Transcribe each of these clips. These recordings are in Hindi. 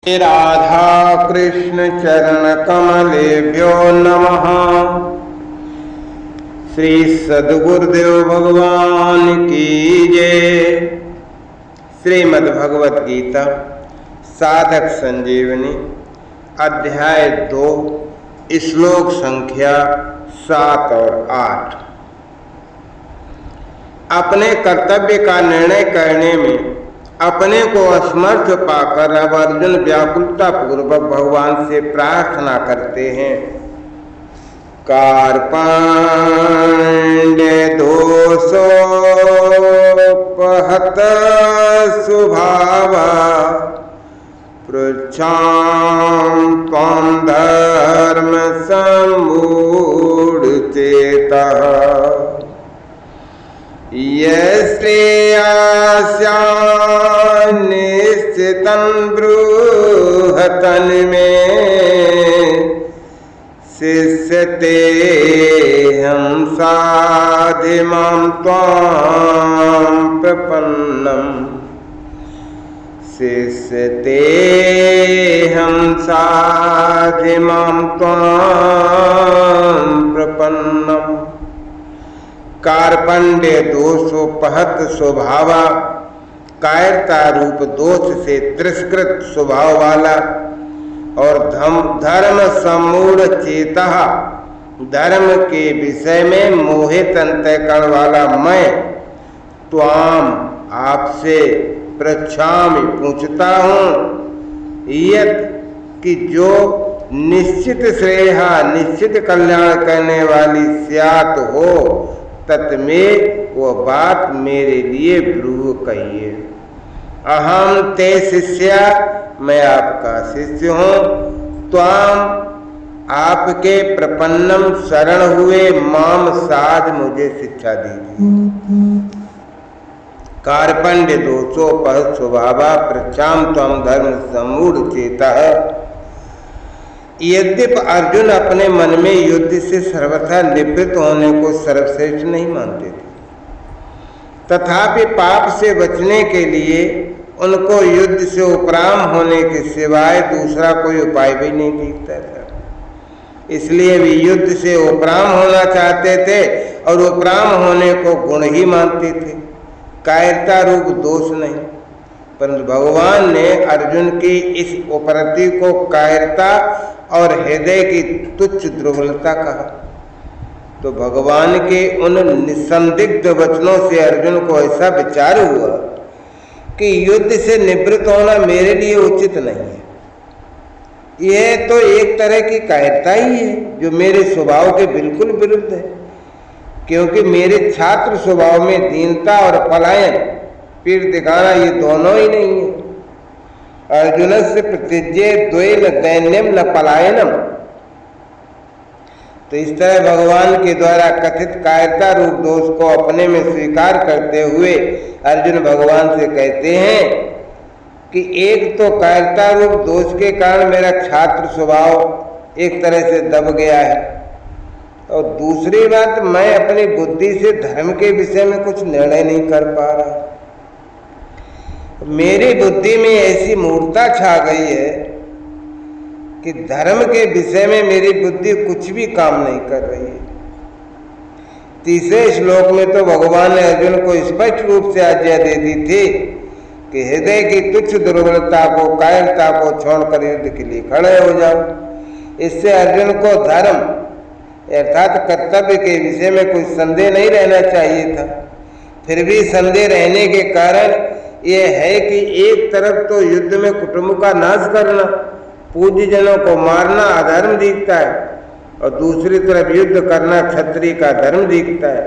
राधा कृष्ण चरण कमलेभ्यो नमः। श्री सद्गुरुदेव भगवान की जय। श्रीमद् भगवत गीता साधक संजीवनी अध्याय 2 श्लोक संख्या 7 और 8। अपने कर्तव्य का निर्णय करने में अपने को असमर्थ पाकर अब अर्जुन व्याकुलता पूर्वक भगवान से प्रार्थना करते हैं। कार्पण्य दोषोपहत स्वभावा पृच्छाम त्वं धर्म सम्मूढ़ चेतः निश्चितं ब्रूहतन में शिष्यते हम साधिमां त्वां प्रपन्नम् शिष्यते हम साधिमां त्वां प्रपन्नम्। कार्पण्य दोषोपहत स्वभावा, कायरता रूप दोष से तिरस्कृत स्वभाव वाला और धर्म सम्मूढ़ चेता, धर्म के विषय में मोहित अंतःकरण वाला मैं त्वाम आपसे पृच्छामि पूछता हूँ, यत् कि जो निश्चित श्रेय निश्चित कल्याण करने वाली स्यात् हो तत्में वो बात मेरे लिए ब्रूह कहिए। अहम ते शिष्या, मैं आपका शिष्य हूँ। त्वाम आपके प्रपन्नम शरण हुए, माम साध मुझे शिक्षा दीजिए। कार्पण्य दोषोपहत स्वभावा पृच्छाम त्वं धर्म सम्मूढ़ चेतः। यद्यपि अर्जुन अपने मन में युद्ध से सर्वथा निवृत्त होने को सर्वश्रेष्ठ नहीं मानते थे, तथापि पाप से बचने के लिए उनको युद्ध से उपराम होने के सिवाय दूसरा कोई उपाय भी नहीं दिखता था। इसलिए वे युद्ध से उपराम होना चाहते थे और उपराम होने को गुण ही मानते थे, कायरता रूप दोष नहीं। परंतु भगवान ने अर्जुन की इस उपरति को कायरता और हृदय की तुच्छ दुर्बलता कहा। तो भगवान के उन निसंदिग्ध वचनों से अर्जुन को ऐसा विचार हुआ कि युद्ध से निवृत्त होना मेरे लिए उचित नहीं है। यह तो एक तरह की कायरता ही है जो मेरे स्वभाव के बिल्कुल विरुद्ध है, क्योंकि मेरे छात्र स्वभाव में दीनता और पलायन, पीठ दिखाना, ये दोनों ही नहीं है। अर्जुन से प्रतिज्ञे द्वे न दैन्यम न पलायनम। तो इस तरह भगवान के द्वारा कथित कायरता रूप दोष को अपने में स्वीकार करते हुए अर्जुन भगवान से कहते हैं कि एक तो कायरता रूप दोष के कारण मेरा छात्र स्वभाव एक तरह से दब गया है, और दूसरी बात मैं अपनी बुद्धि से धर्म के विषय में कुछ निर्णय नहीं कर पा रहा। मेरी बुद्धि में ऐसी मूर्खता छा गई है कि धर्म के विषय में मेरी बुद्धि कुछ भी काम नहीं कर रही है। तीसरे श्लोक में तो भगवान ने अर्जुन को स्पष्ट रूप से आज्ञा दे दी थी कि हृदय की तुच्छ दुर्बलता को, कायरता को छोड़कर युद्ध के लिए खड़े हो जाओ। इससे अर्जुन को धर्म अर्थात कर्तव्य के विषय में कोई संदेह नहीं रहना चाहिए था। फिर भी संदेह रहने के कारण यह है कि एक तरफ तो युद्ध में कुटुंब का नाश करना, पूज्य जनों को मारना अधर्म दिखता है, और दूसरी तरफ युद्ध करना क्षत्रिय का धर्म दिखता है।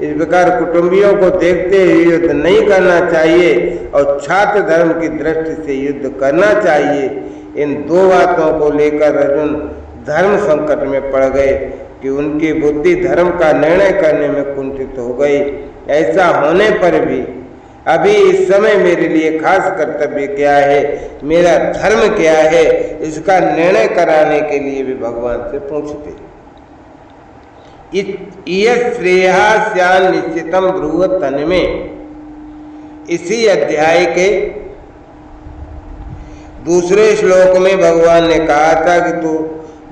इस प्रकार कुटुंबियों को देखते हुए युद्ध नहीं करना चाहिए और छात्र धर्म की दृष्टि से युद्ध करना चाहिए। इन दो बातों को लेकर अर्जुन धर्म संकट में पड़ गए कि उनकी बुद्धि धर्म का निर्णय करने में कुंठित हो गई। ऐसा होने पर भी अभी इस समय मेरे लिए खास कर्तव्य क्या है, मेरा धर्म क्या है, इसका निर्णय कराने के लिए भी भगवान से पूछते। श्रेया स्यान निश्चितम ब्रूह तन में, इसी अध्याय के दूसरे श्लोक में भगवान ने कहा था कि तू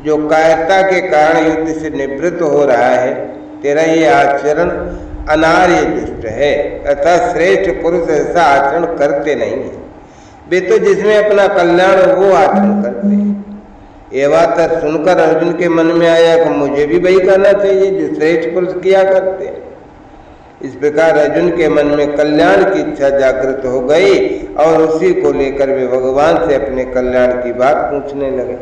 जो कायरता के कारण युद्ध से निवृत्त हो रहा है, तेरा ये आचरण अनार्य दुष्ट है, अर्थात श्रेष्ठ पुरुष ऐसा आचरण करते नहीं है। वे तो जिसमें अपना कल्याण हो वो आचरण करते हैं। ये बात सुनकर अर्जुन के मन में आया कि मुझे भी वही करना चाहिए जो श्रेष्ठ पुरुष किया करते हैं। इस प्रकार अर्जुन के मन में कल्याण की इच्छा जागृत हो गई और उसी को लेकर वे भगवान से अपने कल्याण की बात पूछने लगे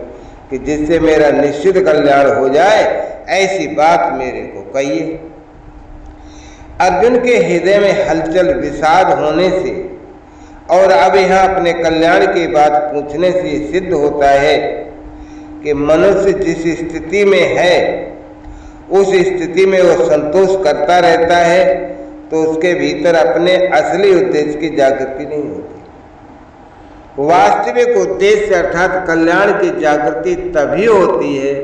कि जिससे मेरा निश्चित कल्याण हो जाए, ऐसी बात मेरे को कहिए। अर्जुन के हृदय में हलचल विषाद होने से और अब यहाँ अपने कल्याण की बात पूछने से सिद्ध होता है कि मनुष्य जिस स्थिति में है उस स्थिति में वो संतोष करता रहता है, तो उसके भीतर अपने असली उद्देश्य की जागृति नहीं होती। वास्तविक उद्देश्य अर्थात कल्याण की जागृति तभी होती है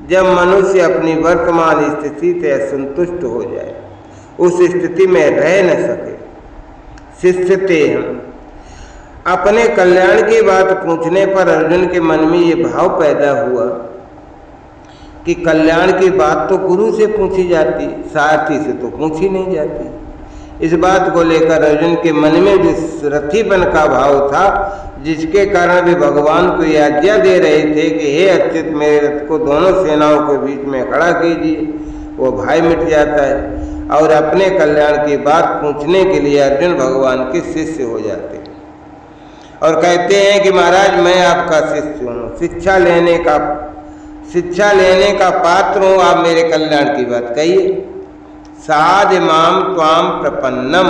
जब मनुष्य अपनी वर्तमान स्थिति से असंतुष्ट हो जाए, उस स्थिति में रह न सके। शिष्यते हम अपने कल्याण की बात पूछने पर अर्जुन के मन में ये भाव पैदा हुआ कि कल्याण की बात तो गुरु से पूछी जाती, सारथी से तो पूछी नहीं जाती। इस बात को लेकर अर्जुन के मन में जो रथीपन का भाव था, जिसके कारण वे भगवान को यह आज्ञा दे रहे थे कि हे अच्युत, मेरे रथ को दोनों सेनाओं के बीच में खड़ा कीजिए, वो भय मिट जाता है और अपने कल्याण की बात पूछने के लिए अर्जुन भगवान के शिष्य हो जाते हैं और कहते हैं कि महाराज मैं आपका शिष्य हूँ, शिक्षा लेने का पात्र हूँ, आप मेरे कल्याण की बात कहिए। साध माम त्वाम प्रपन्नम,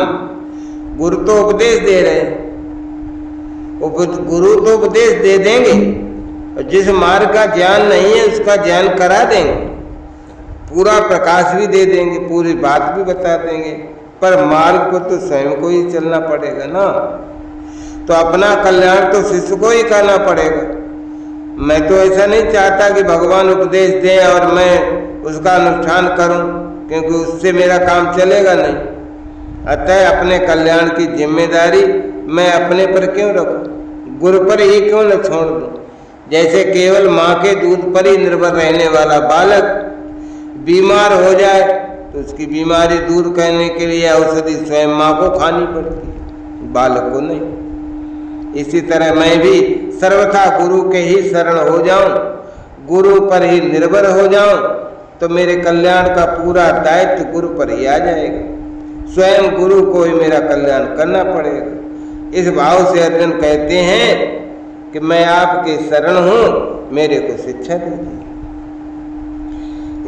गुरु तो उपदेश दे रहे हैं, गुरु तो उपदेश दे देंगे और जिस मार्ग का ज्ञान नहीं है उसका ज्ञान करा देंगे, पूरा प्रकाश भी दे देंगे, पूरी बात भी बता देंगे, पर मार्ग को तो स्वयं को ही चलना पड़ेगा ना। तो अपना कल्याण तो शिष्य को ही करना पड़ेगा। मैं तो ऐसा नहीं चाहता कि भगवान उपदेश दें और मैं उसका अनुष्ठान करूं, क्योंकि उससे मेरा काम चलेगा नहीं। अतः अपने कल्याण की जिम्मेदारी मैं अपने पर क्यों रखूं, गुरु पर ही क्यों न छोड़ दूं। जैसे केवल माँ के दूध पर ही निर्भर रहने वाला बालक बीमार हो जाए तो उसकी बीमारी दूर करने के लिए औषधि स्वयं माँ को खानी पड़ती है, बालक को नहीं। इसी तरह मैं भी सर्वथा गुरु के ही शरण हो जाऊं, गुरु पर ही निर्भर हो जाऊं, तो मेरे कल्याण का पूरा दायित्व गुरु पर ही आ जाएगा। स्वयं गुरु को ही मेरा कल्याण करना पड़ेगा। इस भाव से अर्जुन कहते हैं कि मैं आपके शरण हूं, मेरे को शिक्षा दीजिए।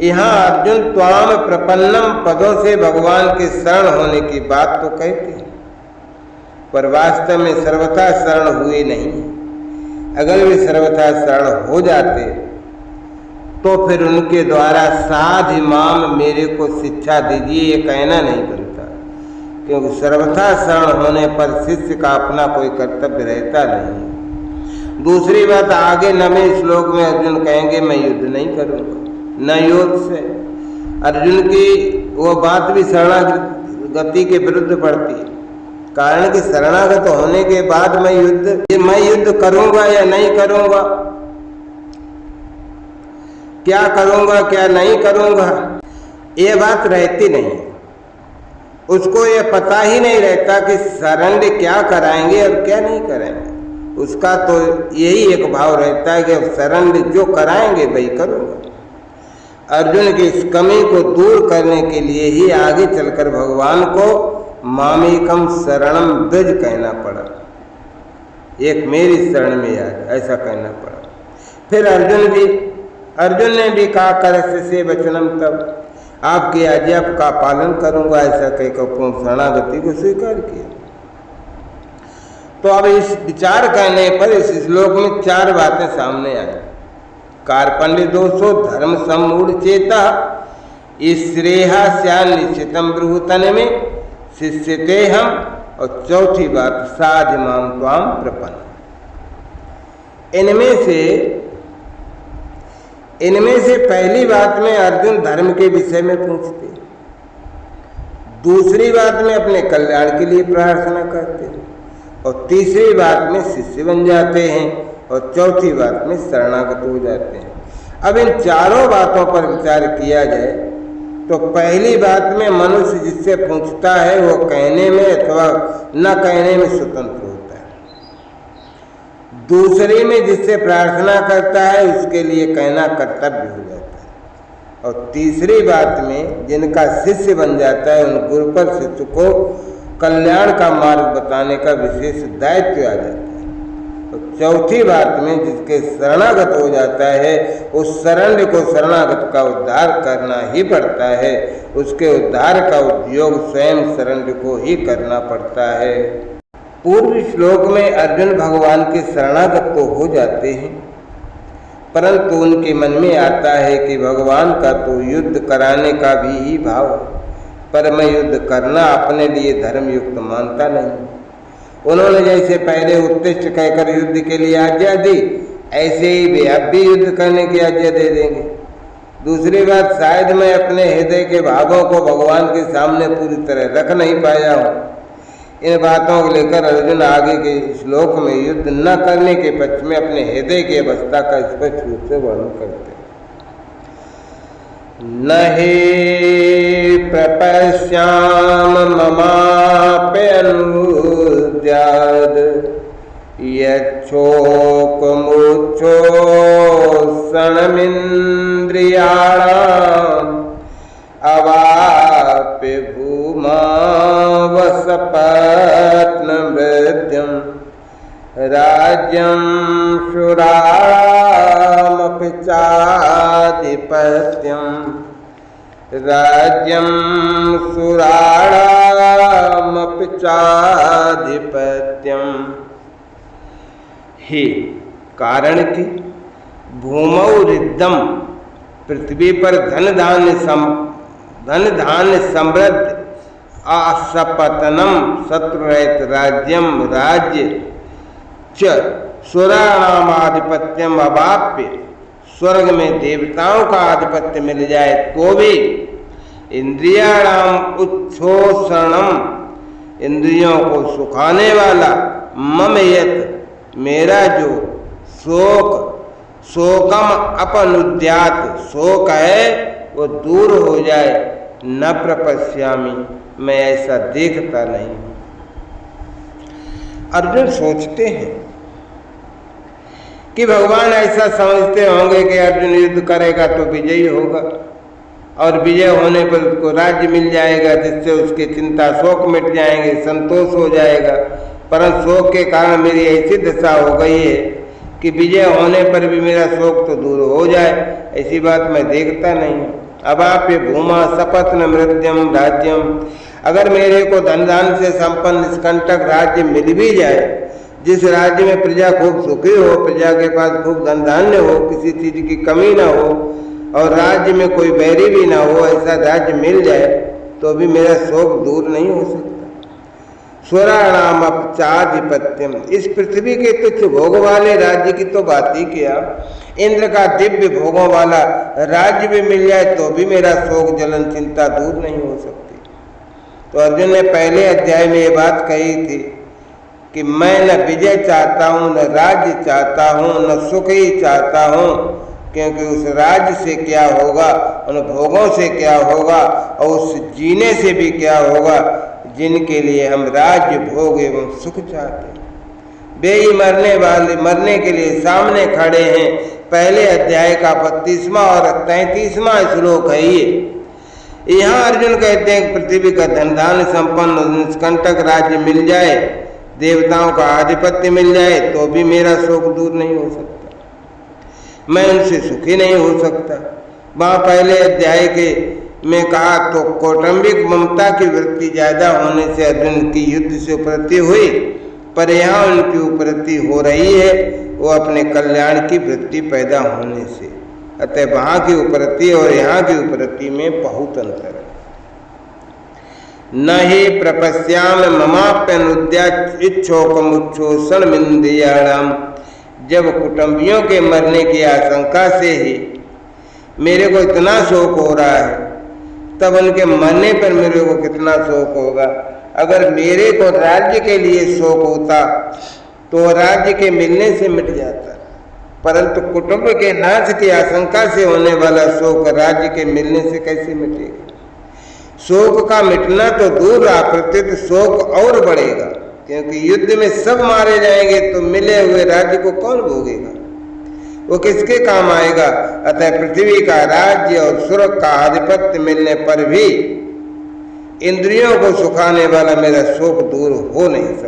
यहाँ अर्जुन त्वाम प्रपन्नम पदों से भगवान के शरण होने की बात तो कहते हैं, पर वास्तव में सर्वथा शरण हुए नहीं। अगर वे सर्वथा शरण हो जाते तो फिर उनके द्वारा साध इमाम मेरे को शिक्षा दीजिए ये कहना नहीं बनता, क्योंकि सर्वथा शरण होने पर शिष्य का अपना कोई कर्तव्य रहता नहीं। दूसरी बात, आगे 9वें श्लोक में अर्जुन कहेंगे मैं युद्ध नहीं करूंगा, न युद्ध से। अर्जुन की वो बात भी शरणागति के विरुद्ध पड़ती है, कारण कि शरणागत होने के बाद मैं युद्ध करूंगा या नहीं करूंगा, क्या करूंगा क्या नहीं करूंगा, ये बात रहती नहीं है। उसको ये पता ही नहीं रहता कि शरण क्या कराएंगे और क्या नहीं कराएंगे। उसका तो यही एक भाव रहता है कि अब शरण जो कराएंगे वही करूंगा। अर्जुन की इस कमी को दूर करने के लिए ही आगे चलकर भगवान को मामेकम शरणम ब्रज कहना पड़ा, एक मेरी शरण में याद, ऐसा कहना पड़ा। फिर अर्जुन ने भी कहा करस्य से वचनम, तब आपकी आज्ञा का पालन करूंगा, ऐसा कहकर पूर्ण शरणागति को स्वीकार किया। तो अब इस विचार करने पर इस श्लोक में 4 बातें सामने आई। कार्पण्य दोषो धर्म सम्मूढ़ चेता, श्रेहा स्या निश्चितम ब्रूतन में शिष्यते हम, और चौथी बात साध माम त्वाम प्रपन्न। इनमें से पहली बात में अर्जुन धर्म के विषय में पूछते, दूसरी बात में अपने कल्याण के लिए प्रार्थना करते, और तीसरी बात में शिष्य बन जाते हैं। और चौथी बात में शरणागत हो जाते हैं। अब इन चारों बातों पर विचार किया जाए तो पहली बात में मनुष्य जिससे पूछता है वो कहने में अथवा न कहने में स्वतंत्र होता है। दूसरी में जिससे प्रार्थना करता है उसके लिए कहना कर्तव्य हो जाता है। और तीसरी बात में जिनका शिष्य बन जाता है उन गुरु पर शिष्य को कल्याण का मार्ग बताने का विशेष दायित्व आ जाता है। तो चौथी बात में जिसके शरणागत हो जाता है उस शरण्य को शरणागत का उद्धार करना ही पड़ता है। उसके उद्धार का उद्योग स्वयं शरण्य को ही करना पड़ता है। पूर्व श्लोक में अर्जुन भगवान के शरणागत तो हो जाते हैं, परंतु उनके मन में आता है कि भगवान का तो युद्ध कराने का भी ही भाव है, पर मैं युद्ध करना अपने लिए धर्मयुक्त मानता नहीं। उन्होंने जैसे पहले उत्तिष्ठ कहकर युद्ध के लिए आज्ञा दी, ऐसे ही वे अब भी युद्ध करने की आज्ञा दे देंगे। दूसरी बात, शायद मैं अपने हृदय के भावों को भगवान के सामने पूरी तरह रख नहीं पाया हूँ। इन बातों को लेकर अर्जुन आगे के श्लोक में युद्ध न करने के पक्ष में अपने हृदय की अवस्था का स्पष्ट रूप से वर्णन करते हैं। न हि प्रपश्याम ममाप्यनुद्याद् यच्छोकमुच्छोषणमिन्द्रियाणाम् अवाप्य भूमावसपत्नमृत्यं राज्यं शूरामपि चाधिपत्यं राज्यं सुराणामपि चाधिपत्यं। हे कारण कि भूमौ रिद्धम, पृथ्वी पर धन धान्य समृद्ध, असपतनम शत्रुरहित राज्यम राज्य च सुराणामाधिपत्यम अवाप्य, स्वर्ग में देवताओं का आधिपत्य मिल जाए तो भी इंद्रियाणाम उच्छोषणम, इंद्रियों को सुखाने वाला, मम यत, मेरा जो शोकम अपनुद्यात, शोक है वो दूर हो जाए। न प्रपश्यामि, मैं ऐसा देखता नहीं। अर्जुन सोचते हैं कि भगवान ऐसा समझते होंगे कि अर्जुन युद्ध करेगा तो विजयी होगा और विजय होने पर उसको राज्य मिल जाएगा, जिससे उसकी चिंता शोक मिट जाएंगे, संतोष हो जाएगा। परंतु शोक के कारण मेरी ऐसी दशा हो गई है कि विजय होने पर भी मेरा शोक तो दूर हो जाए, ऐसी बात मैं देखता नहीं। अब आप ये भूमा सपत्न मृत्यम राज्यम, अगर मेरे को धन धान से संपन्न निष्कंटक राज्य मिल भी जाए, जिस राज्य में प्रजा खूब सुखी हो, प्रजा के पास खूब धन धान्य हो, किसी चीज की कमी ना हो और राज्य में कोई बैरी भी ना हो, ऐसा राज्य मिल जाए तो भी मेरा शोक दूर नहीं हो सकता। स्वराणाम अपचाधिपत्यम, इस पृथ्वी के तुच्छ भोग वाले राज्य की तो बात ही किया, इंद्र का दिव्य भोगों वाला राज्य भी मिल जाए तो भी मेरा शोक जलन चिंता दूर नहीं हो सकती। तो अर्जुन ने पहले अध्याय में ये बात कही थी कि मैं न विजय चाहता हूँ, न राज्य चाहता हूँ, न सुख ही चाहता हूँ, क्योंकि उस राज्य से क्या होगा, उन भोगों से क्या होगा और उस जीने से भी क्या होगा जिनके लिए हम राज्य भोग एवं सुख चाहते हैं। वे ही मरने के लिए सामने खड़े हैं। पहले अध्याय का 32वां और 33वां श्लोक है ये। यहाँ अर्जुन कहते हैं पृथ्वी का धनधान्य संपन्न निष्कंटक राज्य मिल जाए, देवताओं का आधिपत्य मिल जाए तो भी मेरा शोक दूर नहीं हो सकता, मैं उनसे सुखी नहीं हो सकता। वहाँ पहले अध्याय के में कहा तो कौटुंबिक ममता की वृत्ति ज्यादा होने से अर्जुन की युद्ध से उपरति हुई, पर यहाँ उनकी उपरति हो रही है वो अपने कल्याण की वृत्ति पैदा होने से। अतः वहाँ की उपरति और यहाँ की उपरति में बहुत अंतर है। न ही प्रपश्याम ममाप्यनुद्याच्छोकमुच्छोषणमिन्द्रियाणाम, जब कुटुंबियों के मरने की आशंका से ही मेरे को इतना शोक हो रहा है, तब उनके मरने पर मेरे को कितना शोक होगा। अगर मेरे को राज्य के लिए शोक होता तो राज्य के मिलने से मिट जाता। परंतु कुटुंब के नाश की आशंका से होने वाला शोक राज्य के मिलने से कैसे मिटेगा? शोक का मिटना तो दूर रहा, प्रत्युत शोक और बढ़ेगा, क्योंकि युद्ध में सब मारे जाएंगे तो मिले हुए राज्य को कौन भोगेगा? वो किसके काम आएगा? अतः पृथ्वी का राज्य और स्वर्ग का आधिपत्य मिलने पर भी इंद्रियों को सुखाने वाला मेरा शोक दूर हो नहीं सकता।